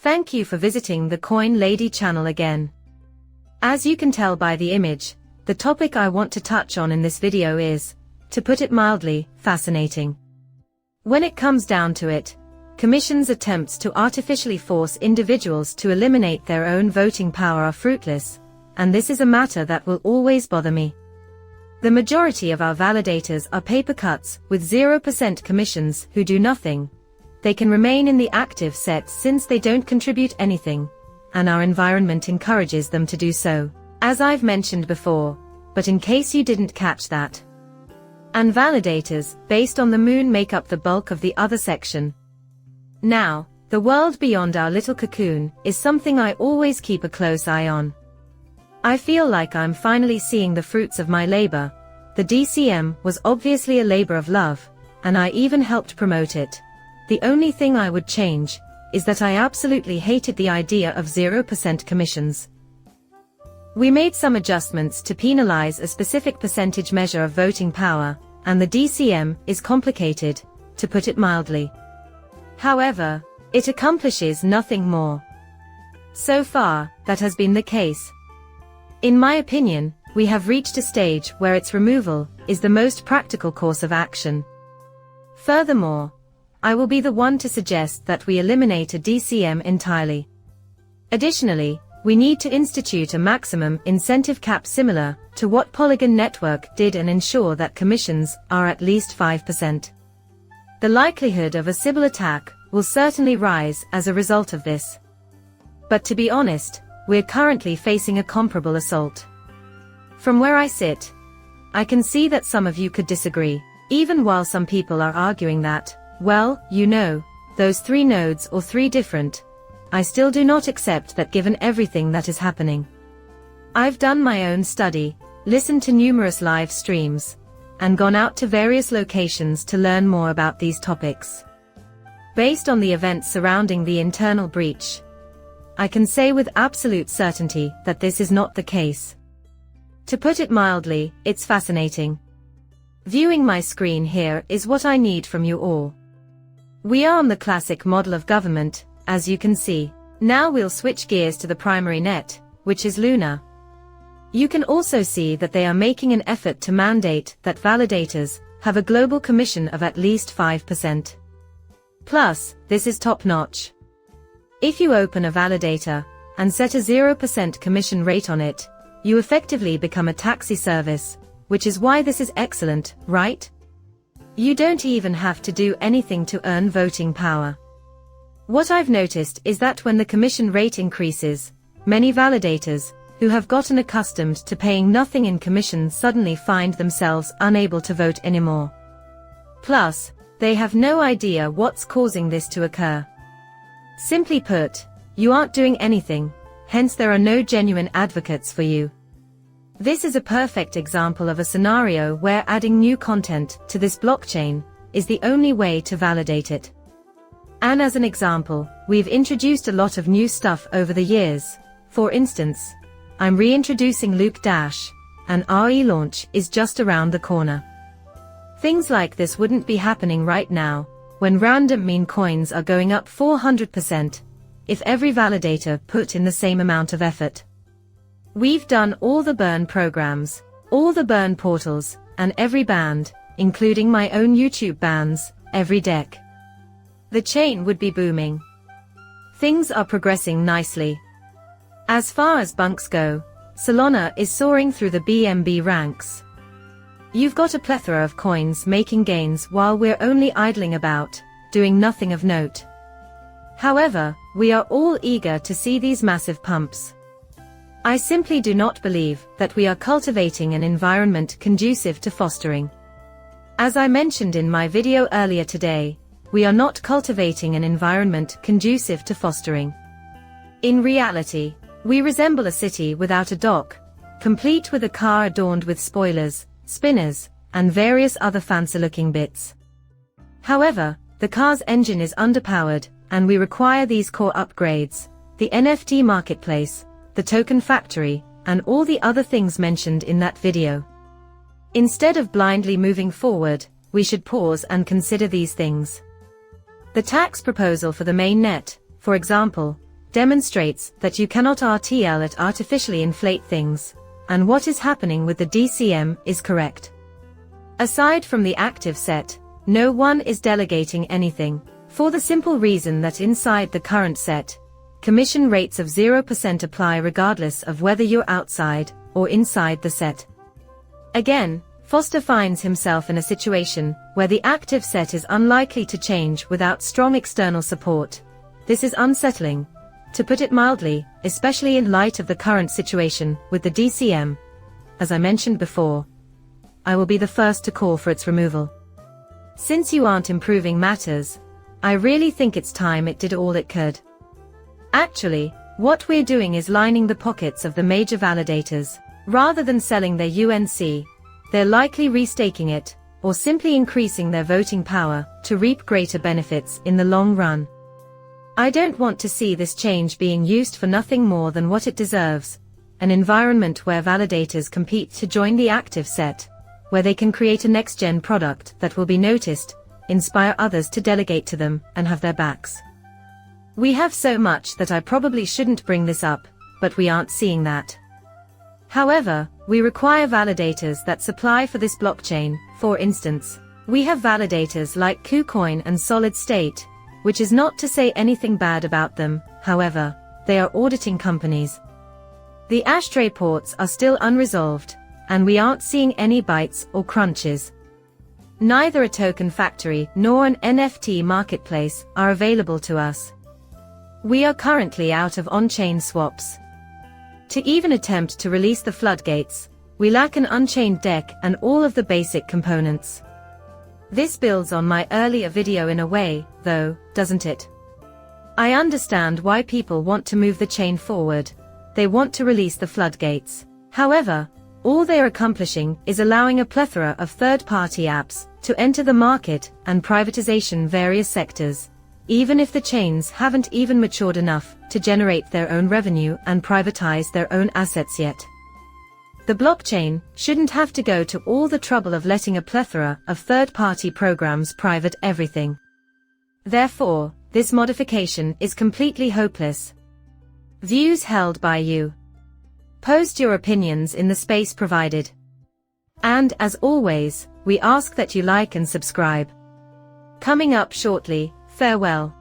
Thank you for visiting the Coin Lady channel again. As you can tell by the image, the topic I want to touch on in this video is, to put it mildly, fascinating. When it comes down to it, Commission's attempts to artificially force individuals to eliminate their own voting power are fruitless, and this is a matter that will always bother me. The majority of our validators are paper cuts with 0% commissions who do nothing. They can remain in the active set since they don't contribute anything, and our environment encourages them to do so, as I've mentioned before, but in case you didn't catch that. And validators, based on the moon, make up the bulk of the other section. Now, the world beyond our little cocoon is something I always keep a close eye on. I feel like I'm finally seeing the fruits of my labor. The DCM was obviously a labor of love, and I even helped promote it. The only thing I would change is that I absolutely hated the idea of 0% commissions. We made some adjustments to penalize a specific percentage measure of voting power, and the DCM is complicated, to put it mildly. However, it accomplishes nothing more. So far, that has been the case. In my opinion, we have reached a stage where its removal is the most practical course of action. Furthermore, I will be the one to suggest that we eliminate a DCM entirely. Additionally, we need to institute a maximum incentive cap similar to what Polygon Network did and ensure that commissions are at least 5%. The likelihood of a Sybil attack will certainly rise as a result of this. But to be honest, we're currently facing a comparable assault. From where I sit, I can see that some of you could disagree, even while some people are arguing that, well, you know, those 3 nodes or 3 different. I still do not accept that given everything that is happening. I've done my own study, listened to numerous live streams, and gone out to various locations to learn more about these topics. Based on the events surrounding the internal breach, I can say with absolute certainty that this is not the case. To put it mildly, it's fascinating. Viewing my screen here is what I need from you all. We are on the classic model of government, as you can see. Now we'll switch gears to the primary net, which is Luna. You can also see that they are making an effort to mandate that validators have a global commission of at least 5%. Plus, this is top-notch. If you open a validator and set a 0% commission rate on it, you effectively become a taxi service, which is why this is excellent, right? You don't even have to do anything to earn voting power. What I've noticed is that when the commission rate increases, many validators who have gotten accustomed to paying nothing in commission suddenly find themselves unable to vote anymore. Plus, they have no idea what's causing this to occur. Simply put, you aren't doing anything, hence there are no genuine advocates for you. This is a perfect example of a scenario where adding new content to this blockchain is the only way to validate it. And as an example, we've introduced a lot of new stuff over the years. For instance, I'm reintroducing Luke Dash, and RE launch is just around the corner. Things like this wouldn't be happening right now, when random meme coins are going up 400%, if every validator put in the same amount of effort. We've done all the burn programs, all the burn portals, and every band, including my own YouTube bans, every deck. The chain would be booming. Things are progressing nicely. As far as bunks go, Solana is soaring through the BNB ranks. You've got a plethora of coins making gains while we're only idling about, doing nothing of note. However, we are all eager to see these massive pumps. I simply do not believe that we are cultivating an environment conducive to fostering. As I mentioned in my video earlier today, we are not cultivating an environment conducive to fostering. In reality, we resemble a city without a dock, complete with a car adorned with spoilers, spinners, and various other fancy-looking bits. However, the car's engine is underpowered, and we require these core upgrades, the NFT marketplace, the token factory, and all the other things mentioned in that video. Instead of blindly moving forward, we should pause and consider these things. The tax proposal for the main net, for example, demonstrates that you cannot artificially inflate things, and what is happening with the DCM is correct. Aside from the active set, no one is delegating anything, for the simple reason that inside the current set, commission rates of 0% apply regardless of whether you're outside or inside the set. Again, Foster finds himself in a situation where the active set is unlikely to change without strong external support. This is unsettling, to put it mildly, especially in light of the current situation with the DCM. As I mentioned before, I will be the first to call for its removal. Since you aren't improving matters, I really think it's time it did all it could. Actually, what we're doing is lining the pockets of the major validators. Rather than selling their UNC, they're likely restaking it, or simply increasing their voting power, to reap greater benefits in the long run. I don't want to see this change being used for nothing more than what it deserves, an environment where validators compete to join the active set, where they can create a next-gen product that will be noticed, inspire others to delegate to them, and have their backs. We have so much that I probably shouldn't bring this up, but we aren't seeing that. However, we require validators that supply for this blockchain. For instance, we have validators like KuCoin and Solid State, which is not to say anything bad about them. However, they are auditing companies. The ashtray ports are still unresolved, and we aren't seeing any bites or crunches. Neither a token factory nor an NFT marketplace are available to us. We are currently out of on-chain swaps. To even attempt to release the floodgates, we lack an unchained deck and all of the basic components. This builds on my earlier video in a way, though, doesn't it? I understand why people want to move the chain forward. They want to release the floodgates. However, all they are accomplishing is allowing a plethora of third-party apps to enter the market and privatization various sectors, even if the chains haven't even matured enough to generate their own revenue and privatize their own assets yet. The blockchain shouldn't have to go to all the trouble of letting a plethora of third-party programs private everything. Therefore, this modification is completely hopeless. Views held by you. Post your opinions in the space provided. And as always, we ask that you like and subscribe. Coming up shortly, farewell.